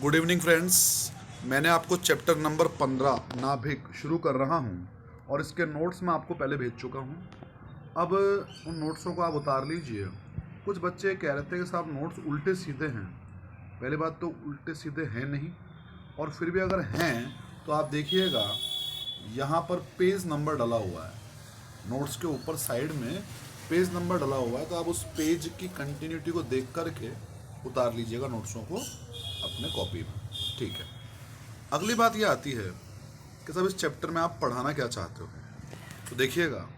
Good evening friends. मैंने आपको chapter number 15 नाभिक शुरू कर रहा हूँ और इसके नोट्स मैं आपको पहले भेज चुका हूँ। अब उन नोट्सों को आप उतार लीजिए। कुछ बच्चे कह रहे थे कि साहब नोट्स उल्टे सीधे हैं। पहली बात तो उल्टे सीधे हैं नहीं, और फिर भी अगर हैं तो आप देखिएगा यहाँ पर पेज नंबर डला हुआ है। नोट्स के ऊपर साइड में पेज नंबर डला हुआ है, तो आप उस पेज की कंटिन्यूटी को देख करके उतार लीजिएगा नोट्सों को अपने कॉपी में। ठीक है। अगली बात ये आती है कि सब इस चैप्टर में आप पढ़ाना क्या चाहते हो। तो देखिएगा,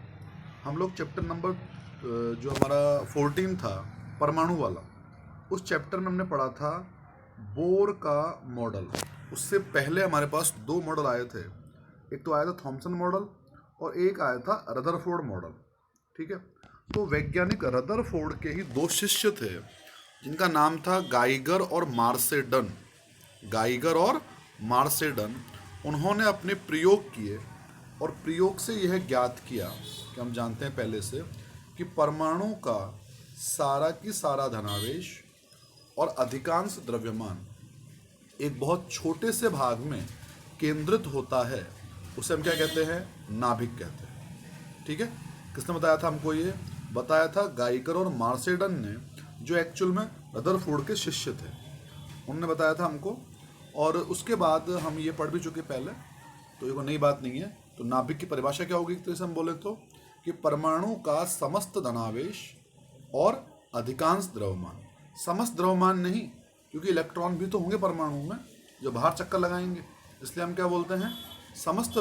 हम लोग चैप्टर नंबर जो हमारा 14 था परमाणु वाला, उस चैप्टर में हमने पढ़ा था बोर का मॉडल। उससे पहले हमारे पास दो मॉडल आए थे। एक तो आया था थॉमसन मॉडल और एक आया था रदरफोर्ड मॉडल। ठीक है। तो वैज्ञानिक रदरफोर्ड के ही दो शिष्य थे जिनका नाम था गाइगर और मार्सेडन। गाइगर और मार्सेडन, उन्होंने अपने प्रयोग किए और प्रयोग से यह ज्ञात किया कि हम जानते हैं पहले से कि परमाणु का सारा की सारा धनावेश और अधिकांश द्रव्यमान एक बहुत छोटे से भाग में केंद्रित होता है। उसे हम क्या कहते हैं? नाभिक कहते हैं। ठीक है। किसने बताया था हमको? ये बताया था गाइगर और मार्सेडन ने, जो एक्चुअल में रदरफोर्ड के शिष्य थे। उन्होंने बताया था हमको, और उसके बाद हम ये पढ़ भी चुके पहले, तो ये कोई नई बात नहीं है। तो नाभिक की परिभाषा क्या होगी? तो इसे हम बोले तो कि परमाणु का समस्त धनावेश और अधिकांश द्रव्यमान। समस्त द्रव्यमान नहीं, क्योंकि इलेक्ट्रॉन भी तो होंगे परमाणु में जो बाहर चक्कर लगाएंगे, इसलिए हम क्या बोलते हैं? समस्त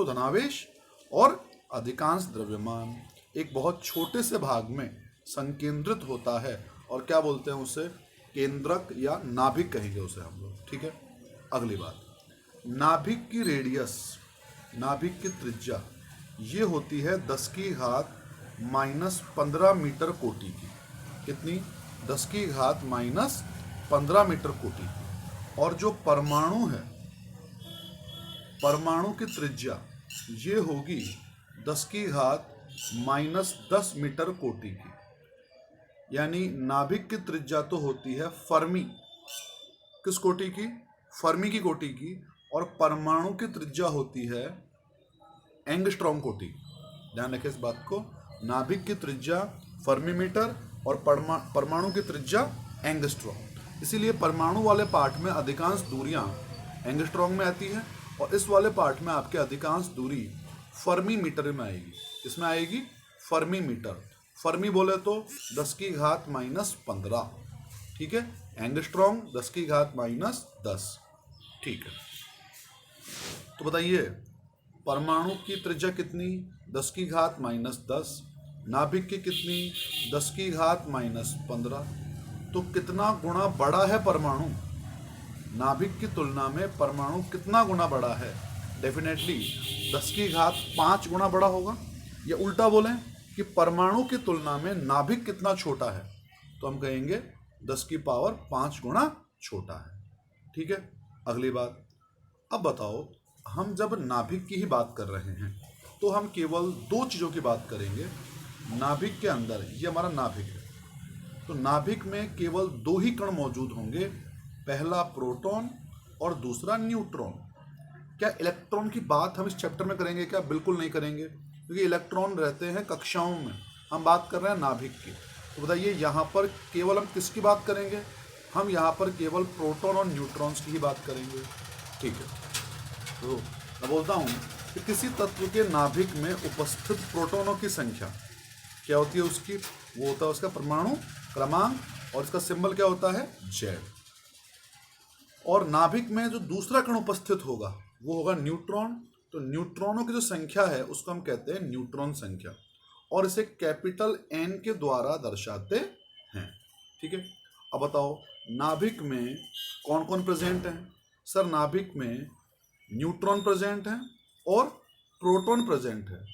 धनावेश और अधिकांश द्रव्यमान एक बहुत छोटे से भाग में संकेंद्रित होता है, और क्या बोलते हैं उसे? केंद्रक या नाभिक कहेंगे उसे हम लोग। ठीक है। अगली बात, नाभिक की रेडियस, नाभिक की त्रिज्या ये होती है 10⁻⁻15 मीटर कोटि की। कितनी? 10⁻⁻15 मीटर कोटि की। और जो परमाणु है, परमाणु की त्रिज्या ये होगी 10⁻⁻10 मीटर कोटि की। यानी नाभिक की त्रिज्या तो होती है फर्मी। किस कोटि की? फर्मी की कोटि की। और परमाणु की त्रिज्या होती है एंगस्ट्रॉम कोटि। ध्यान रखें इस बात को। नाभिक की त्रिज्या फर्मी मीटर और परमाणु की त्रिज्या एंगस्ट्रॉम। इसीलिए परमाणु वाले पार्ट में अधिकांश दूरियां एंगस्ट्रॉम में आती है, और इस वाले पार्ट में आपके अधिकांश दूरी फर्मी मीटर में आएगी। इसमें आएगी फर्मी मीटर। फर्मी बोले तो 10⁻⁻15। ठीक है। एंगस्ट्रॉम 10⁻⁻10। ठीक है। तो बताइए, परमाणु की त्रिज्या कितनी? 10⁻⁻10। नाभिक की कितनी? 10⁻⁻15। तो कितना गुना बड़ा है परमाणु? नाभिक की तुलना में परमाणु कितना गुना बड़ा है? डेफिनेटली 10⁵ गुना बड़ा होगा। या उल्टा बोलें कि परमाणु की तुलना में नाभिक कितना छोटा है, तो हम कहेंगे 10⁵ गुना छोटा है। ठीक है। अगली बात, अब बताओ, हम जब नाभिक की ही बात कर रहे हैं तो हम केवल दो चीज़ों की बात करेंगे। नाभिक के अंदर, ये हमारा नाभिक है, तो नाभिक में केवल दो ही कण मौजूद होंगे, पहला प्रोटॉन और दूसरा न्यूट्रॉन। क्या इलेक्ट्रॉन की बात हम इस चैप्टर में करेंगे क्या? बिल्कुल नहीं करेंगे, क्योंकि इलेक्ट्रॉन रहते हैं कक्षाओं में। हम बात कर रहे हैं नाभिक की। तो बताइए, यहाँ पर केवल हम किसकी बात करेंगे? हम यहाँ पर केवल प्रोटॉन और न्यूट्रॉन्स की ही बात करेंगे। ठीक है। तो मैं बोलता हूँ कि किसी तत्व के नाभिक में उपस्थित प्रोटॉनों की संख्या क्या होती है उसकी? वो होता है उसका परमाणु क्रमांक, और इसका सिंबल क्या होता है? Z। और नाभिक में जो दूसरा कण उपस्थित होगा वो होगा न्यूट्रॉन। तो न्यूट्रॉनों की जो संख्या है उसको हम कहते हैं न्यूट्रॉन संख्या, और इसे कैपिटल N के द्वारा दर्शाते हैं। ठीक है। अब बताओ, नाभिक में कौन कौन प्रेजेंट है? सर, नाभिक में न्यूट्रॉन प्रेजेंट है और प्रोटॉन प्रेजेंट है,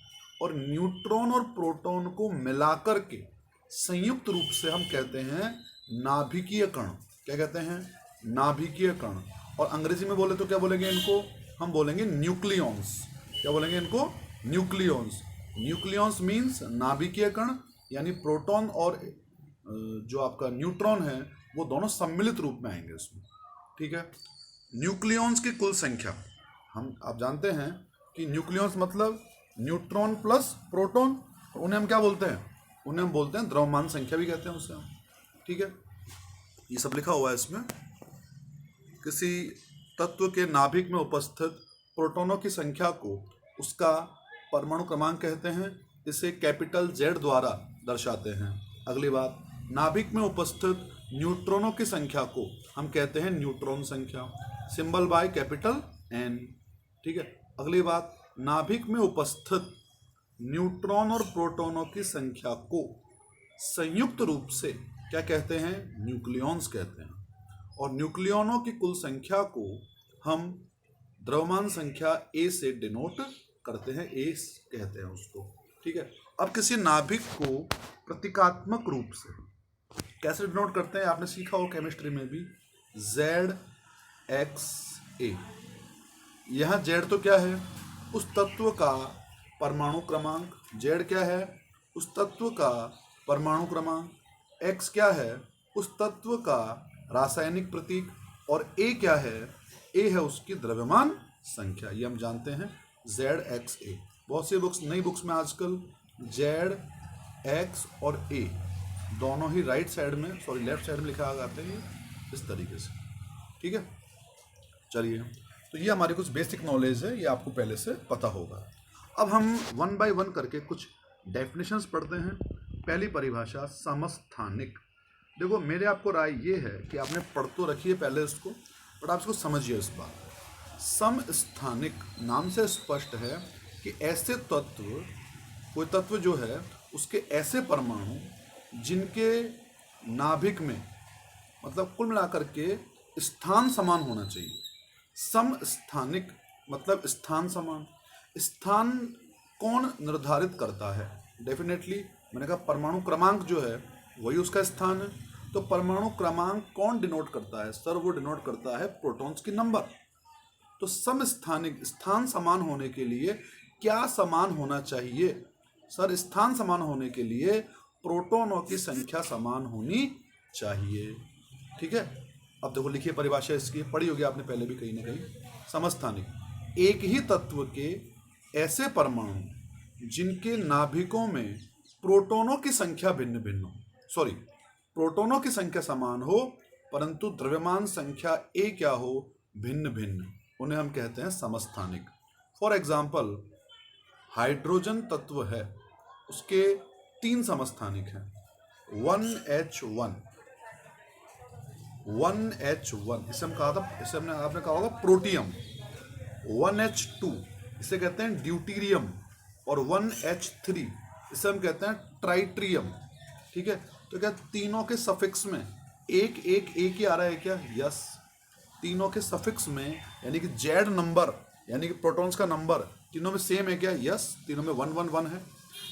और न्यूट्रॉन और प्रोटॉन को मिलाकर के संयुक्त रूप से हम कहते हैं नाभिकीय कण। क्या कहते हैं? नाभिकीय कण। और अंग्रेजी में बोले तो क्या बोलेंगे इनको? हम बोलेंगे न्यूक्लियॉन्स। क्या बोलेंगे इनको? न्यूक्लियॉन्स। न्यूक्लियॉन्स मीन्स नाभिकीय कण, यानी प्रोटॉन और जो आपका न्यूट्रॉन है वो दोनों सम्मिलित रूप में आएंगे उसमें। ठीक है। न्यूक्लियॉन्स की कुल संख्या, हम आप जानते हैं कि न्यूक्लियॉन्स मतलब न्यूट्रॉन प्लस प्रोटॉन, उन्हें हम क्या बोलते हैं, उन्हें हम बोलते हैं द्रव्यमान संख्या भी कहते हैं उसे हम, ठीक है। ये सब लिखा हुआ है इसमें। किसी तत्व के नाभिक में उपस्थित प्रोटॉनों की संख्या को उसका परमाणु क्रमांक कहते हैं, इसे कैपिटल Z द्वारा दर्शाते हैं। अगली बात, नाभिक में उपस्थित न्यूट्रॉनों की संख्या को हम कहते हैं न्यूट्रॉन संख्या, सिंबल बाय कैपिटल N, ठीक है। अगली बात, नाभिक में उपस्थित न्यूट्रॉन और प्रोटॉनों की संख्या को संयुक्त रूप से क्या कहते हैं, न्यूक्लियॉन्स कहते हैं। और न्यूक्लियॉनों की कुल संख्या को हम द्रव्यमान संख्या A से डिनोट करते हैं, A कहते हैं उसको, ठीक है। अब किसी नाभिक को प्रतीकात्मक रूप से कैसे डिनोट करते हैं, आपने सीखा हो केमिस्ट्री में भी, ZXA। यहाँ Z तो क्या है, उस तत्व का परमाणु क्रमांक, Z क्या है, उस तत्व का परमाणु क्रमांक, X क्या है, उस तत्व का रासायनिक प्रतीक, और A क्या है, A है उसकी द्रव्यमान संख्या। ये हम जानते हैं ZXA। बहुत सी बुक्स, नई बुक्स में आजकल Z, X और A दोनों ही राइट साइड में, लेफ्ट साइड में लिखा आते हैं इस तरीके से, ठीक है। चलिए, तो ये हमारी कुछ बेसिक नॉलेज है, ये आपको पहले से पता होगा। अब हम वन बाय वन करके कुछ डेफिनेशंस पढ़ते हैं। पहली परिभाषा, समस्थानिक। देखो, मेरे आपको राय ये है कि आपने पढ़ तो रखी है पहले इसको, बट आप इसको समझिए इस बार। समस्थानिक नाम से स्पष्ट है कि ऐसे तत्व, कोई तत्व जो है उसके ऐसे परमाणु जिनके नाभिक में, मतलब कुल मिलाकर के स्थान समान होना चाहिए। समस्थानिक मतलब स्थान समान। स्थान कौन निर्धारित करता है, डेफिनेटली मैंने कहा परमाणु क्रमांक जो है वही उसका स्थान है। तो परमाणु क्रमांक कौन डिनोट करता है सर, वो डिनोट करता है प्रोटॉन्स की नंबर। तो समस्थानिक, स्थान समान होने के लिए क्या समान होना चाहिए सर, स्थान समान होने के लिए प्रोटॉनों की संख्या समान होनी चाहिए, ठीक है। अब देखो, लिखिए परिभाषा इसकी, पढ़ी होगी आपने पहले भी कहीं ना कहीं। समस्थानिक, एक ही तत्व के ऐसे परमाणु जिनके नाभिकों में प्रोटॉनों की संख्या भिन्न भिन्न हो, प्रोटॉनों की संख्या समान हो परंतु द्रव्यमान संख्या A क्या हो, भिन्न भिन्न, उन्हें हम कहते हैं समस्थानिक। फॉर एग्जाम्पल, हाइड्रोजन तत्व है, उसके 3 समस्थानिक हैं, 1H1, इसे हम कहा था, इसे हमने आपने कहा होगा प्रोटियम। 1H2 इसे कहते हैं ड्यूटीरियम, और 1H3 इसे हम कहते हैं ट्राइट्रियम, ठीक है। तो क्या तीनों के सफिक्स में एक ही आ रहा है क्या, यस। तीनों के सफिक्स में यानी कि Z नंबर, यानी कि प्रोटॉन्स का नंबर तीनों में सेम है क्या, यस। तीनों में 1 1 1 है।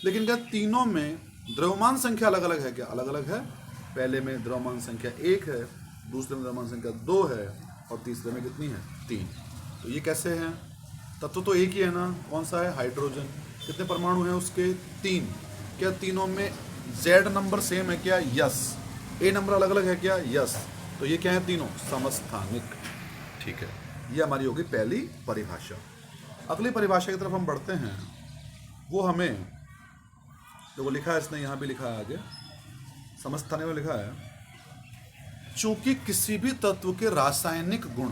लेकिन क्या तीनों में द्रव्यमान संख्या अलग अलग है क्या, अलग अलग है। पहले में द्रव्यमान संख्या 1 है, दूसरे में द्रव्यमान संख्या 2 है, और तीसरे में कितनी है, 3। तो ये कैसे हैं, तत्व तो एक ही है ना, कौन सा है, हाइड्रोजन। कितने परमाणु हैं उसके, 3। क्या तीनों में Z नंबर सेम है क्या, यस। A नंबर अलग अलग है क्या, यस। तो ये क्या है, तीनों समस्थानिक, ठीक है। ये हमारी होगी पहली परिभाषा। अगली परिभाषा की तरफ हम बढ़ते हैं। वो हमें, जो वो लिखा है इसने, यहाँ भी लिखा है आगे, समस्थानिक में लिखा है, चूंकि किसी भी तत्व के रासायनिक गुण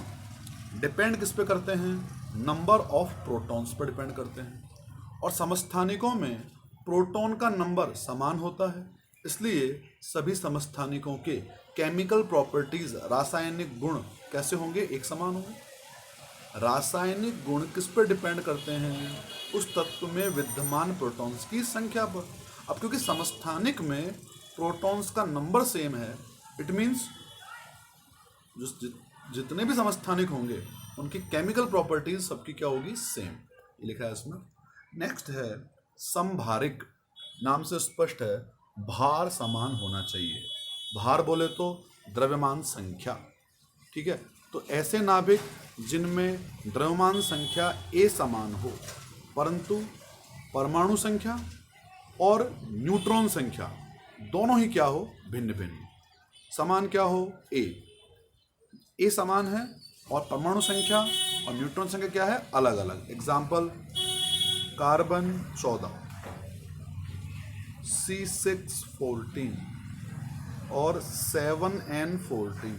डिपेंड किस पे करते हैं, नंबर ऑफ प्रोटॉन्स पर डिपेंड करते हैं, और समस्थानिकों में प्रोटॉन का नंबर समान होता है, इसलिए सभी समस्थानिकों के केमिकल प्रॉपर्टीज, रासायनिक गुण कैसे होंगे, एक समान होंगे। रासायनिक गुण किस पर डिपेंड करते हैं, उस तत्व में विद्यमान प्रोटॉन्स की संख्या पर। अब क्योंकि समस्थानिक में प्रोटॉन्स का नंबर सेम है, इट मीन्स जितने भी समस्थानिक होंगे उनकी केमिकल प्रॉपर्टीज सबकी क्या होगी, सेम, लिखा है इसमें। नेक्स्ट है समभारिक, नाम से स्पष्ट है भार समान होना चाहिए। भार बोले तो द्रव्यमान संख्या, ठीक है। तो ऐसे नाभिक जिनमें द्रव्यमान संख्या A समान हो परंतु परमाणु संख्या और न्यूट्रॉन संख्या दोनों ही क्या हो, भिन्न भिन्न। समान क्या हो, A ए समान है और परमाणु संख्या और न्यूट्रॉन संख्या क्या है, अलग अलग। एग्जाम्पल, कार्बन 14, C614 और 7N14।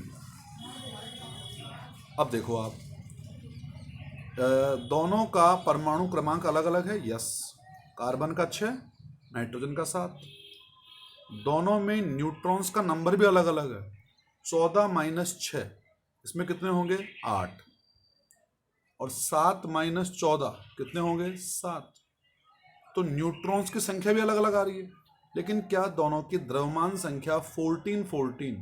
अब देखो आप, दोनों का परमाणु क्रमांक अलग अलग है, यस। कार्बन का 6, नाइट्रोजन का 7। दोनों में न्यूट्रॉन्स का नंबर भी अलग अलग है। 14 माइनस 6, इसमें कितने होंगे, 8। और 7 माइनस 14 कितने होंगे, 7। तो न्यूट्रॉन्स की संख्या भी अलग अलग आ रही है, लेकिन क्या दोनों की द्रव्यमान संख्या 14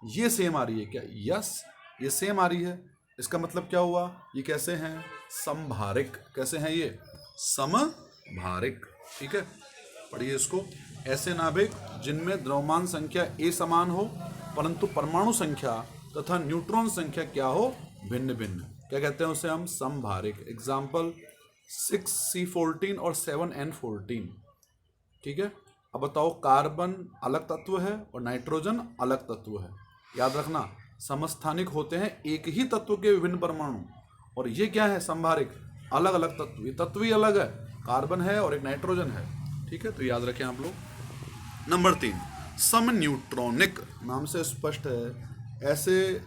ये सेम आ रही है क्या, यस, ये सेम आ रही है। इसका मतलब क्या हुआ, ये कैसे हैं, समभारिक। कैसे हैं ये, समभारिक। ठीक है, पढ़िए इसको। ऐसे नाभिक जिनमें द्रव्यमान संख्या ए समान हो परंतु परमाणु संख्या तथा न्यूट्रॉन संख्या क्या हो, भिन्न भिन्न, क्या कहते हैं उसे हम, समभारिक। एग्जाम्पल, 6C14 और 7N14। ठीक है। अब बताओ, कार्बन अलग तत्व है और नाइट्रोजन अलग तत्व है। याद रखना, समस्थानिक होते हैं एक ही तत्व के विभिन्न परमाणु, और ये क्या है, समभारिक, अलग अलग तत्व। ये तत्व ही अलग है, कार्बन है और एक नाइट्रोजन है। ठीक है, तो याद रखें आप लोग। नंबर 3, समन्यूट्रॉनिक। नाम से स्पष्ट है, ऐसे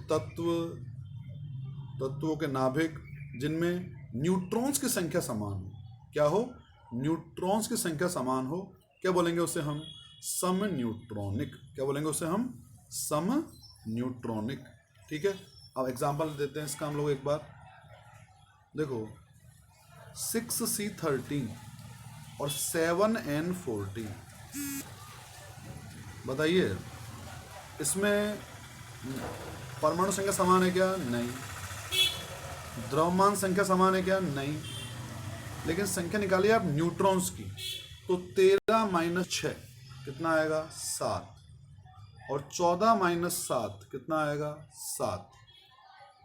तत्वों के नाभिक जिनमें न्यूट्रॉन्स की संख्या समान हो। क्या हो, न्यूट्रॉन्स की संख्या समान हो, क्या बोलेंगे उसे हम, समन्यूट्रॉनिक। क्या बोलेंगे उसे हम, समन्यूट्रॉनिक। ठीक है। अब एग्जांपल देते हैं इसका हम लोग एक बार। देखो, 6C13 और 7N14, बताइए इसमें परमाणु संख्या समान है क्या, नहीं। द्रव्यमान संख्या समान है क्या, नहीं। लेकिन संख्या निकालिए आप न्यूट्रॉन्स की, तो 13 माइनस 6 कितना आएगा, 7। और 14 माइनस 7 कितना आएगा, 7।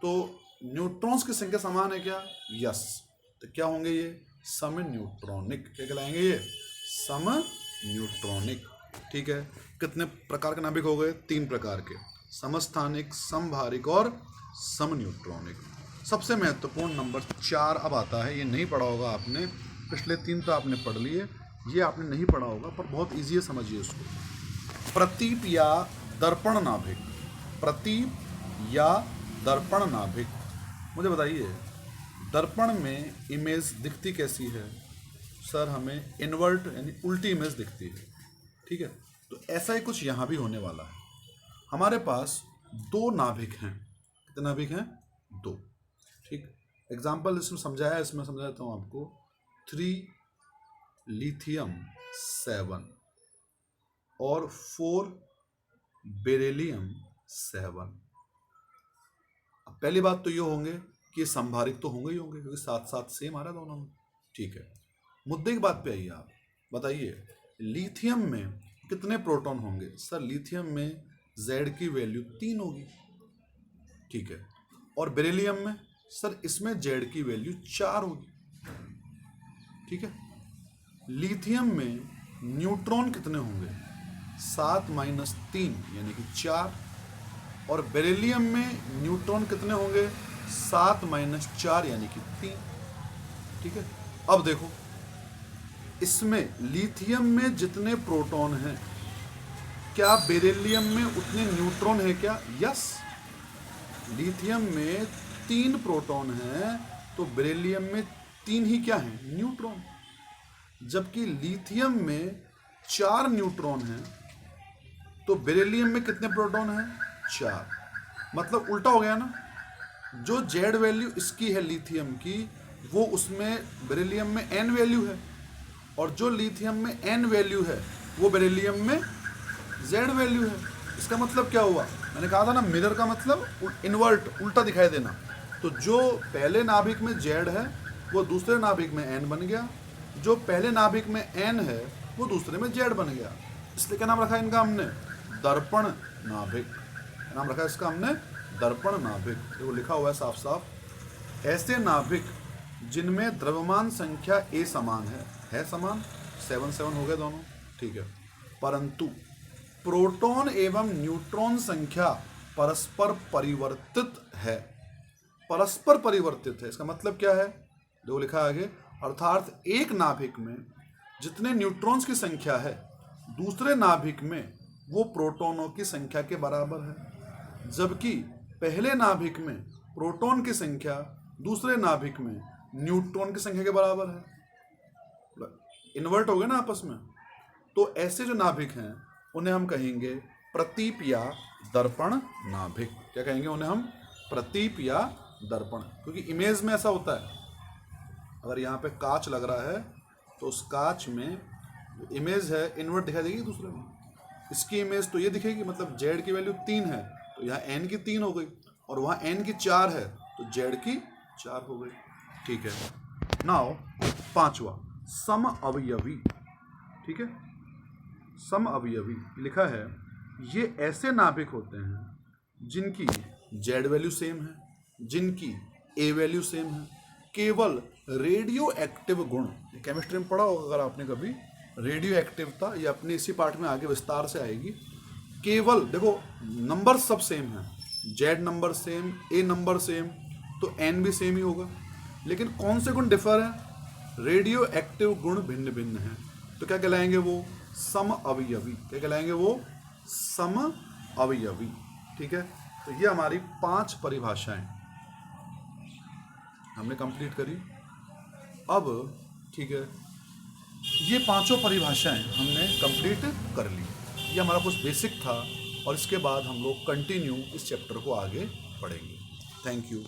तो न्यूट्रॉन्स की संख्या समान है क्या, यस। तो क्या होंगे ये, समन्यूट्रॉनिक। क्या कहलाएंगे ये, समन्यूट्रॉनिक। ठीक है। कितने प्रकार के नाभिक हो गए, 3 प्रकार के, समस्थानिक, समभारिक और समन्यूट्रॉनिक। सबसे महत्वपूर्ण नंबर 4 अब आता है। ये नहीं पढ़ा होगा आपने, पिछले 3 तो आपने पढ़ लिए, ये आपने नहीं पढ़ा होगा, पर बहुत ईजी है, समझिए इसको। प्रतीप या दर्पण नाभिक। प्रतीप या दर्पण नाभिक। मुझे बताइए, दर्पण में इमेज दिखती कैसी है, सर हमें इन्वर्ट यानी उल्टी इमेज दिखती है। ठीक है, तो ऐसा ही कुछ यहाँ भी होने वाला है। हमारे पास 2 नाभिक हैं। कितने नाभिक हैं, 2। ठीक, एग्जाम्पल इसमें समझाया, इसमें समझाता हूँ आपको। 3 लिथियम 7 और 4 बेरिलियम 7। अब पहली बात तो ये होंगे कि संभारिक तो होंगे ही होंगे, क्योंकि साथ साथ सेम आ रहा है दोनों में। ठीक है, मुद्दे की बात पे आइए आप। बताइए, लिथियम में कितने प्रोटॉन होंगे, सर लिथियम में Z की वैल्यू 3 होगी। ठीक है, और बेरिलियम में, सर इसमें Z की वैल्यू 4 होगी। ठीक है, लिथियम में न्यूट्रॉन कितने होंगे, 7 माइनस 3 यानी कि 4। और बेरिलियम में न्यूट्रॉन कितने होंगे, 7 माइनस 4 यानी कि 3। ठीक है, अब देखो, इसमें लिथियम में जितने प्रोटॉन हैं, क्या बेरिलियम में उतने न्यूट्रॉन है क्या, यस। लिथियम में 3 प्रोटॉन हैं, तो बेरिलियम में 3 ही क्या हैं, न्यूट्रॉन। जबकि लिथियम में 4 न्यूट्रॉन हैं, तो बेरिलियम में कितने प्रोटॉन हैं, 4। मतलब उल्टा हो गया ना, जो Z वैल्यू इसकी है लिथियम की, वो उसमें बेरिलियम में N वैल्यू है, और जो लिथियम में N वैल्यू है वो बेरिलियम में Z वैल्यू है। इसका मतलब क्या हुआ, मैंने कहा था ना, मिरर का मतलब इन्वर्ट, उल्टा दिखाई देना। तो जो पहले नाभिक में Z है वो दूसरे नाभिक में N बन गया, जो पहले नाभिक में N है वो दूसरे में Z बन गया। इसलिए क्या नाम रखा इनका हमने, दर्पण नाभिक। नाम रखा इसका हमने, दर्पण नाभिक। देखो लिखा हुआ है साफ साफ, ऐसे नाभिक जिनमें द्रव्यमान संख्या A समान है समान, 7 हो गए दोनों। ठीक है, परंतु प्रोटॉन एवं न्यूट्रॉन संख्या परस्पर परिवर्तित है। परस्पर परिवर्तित है इसका मतलब क्या है, जो लिखा है आगे, अर्थात एक नाभिक में जितने न्यूट्रॉन्स की संख्या है दूसरे नाभिक में वो प्रोटॉनों की संख्या के बराबर है, जबकि पहले नाभिक में प्रोटॉन की संख्या दूसरे नाभिक में न्यूट्रॉन की संख्या के बराबर है। इन्वर्ट हो गए ना आपस में। तो ऐसे जो नाभिक हैं उन्हें हम कहेंगे प्रतीप या दर्पण नाभिक। क्या कहेंगे उन्हें हम? प्रतीप या दर्पण। क्योंकि इमेज में ऐसा होता है, अगर यहाँ पे कांच लग रहा है तो उस कांच में इमेज है इन्वर्ट दिखाई देगी दूसरे में। इसकी इमेज तो ये दिखेगी, मतलब जेड की वैल्यू 3 है तो यहाँ एन की 3 हो गई, और वहाँ एन की 4 है तो जेड की 4 हो गई। ठीक है। नाउ पांचवा, सम अवयवी। ठीक है, सम अवयवी लिखा है, ये ऐसे नाभिक होते हैं जिनकी जेड वैल्यू सेम है, जिनकी ए वैल्यू सेम है, केवल रेडियो एक्टिव गुण, केमिस्ट्री में पढ़ा होगा अगर आपने कभी, रेडियो एक्टिवता ये अपने इसी पार्ट में आगे विस्तार से आएगी। केवल देखो नंबर सब सेम है, जेड नंबर सेम, ए नंबर सेम, तो एन भी सेम ही होगा, लेकिन कौन से गुण डिफर हैं? रेडियो एक्टिव गुण भिन्न भिन्न हैं। तो क्या कहलाएंगे वो? सम अवयवी। क्या कहलाएंगे वो? सम अवयवी। ठीक है, तो ये हमारी 5 परिभाषाएं हमने कंप्लीट करी। अब ठीक है, ये 5 परिभाषाएं हमने कंप्लीट कर ली। ये हमारा कुछ बेसिक था, और इसके बाद हम लोग कंटिन्यू इस चैप्टर को आगे पढ़ेंगे। Thank you.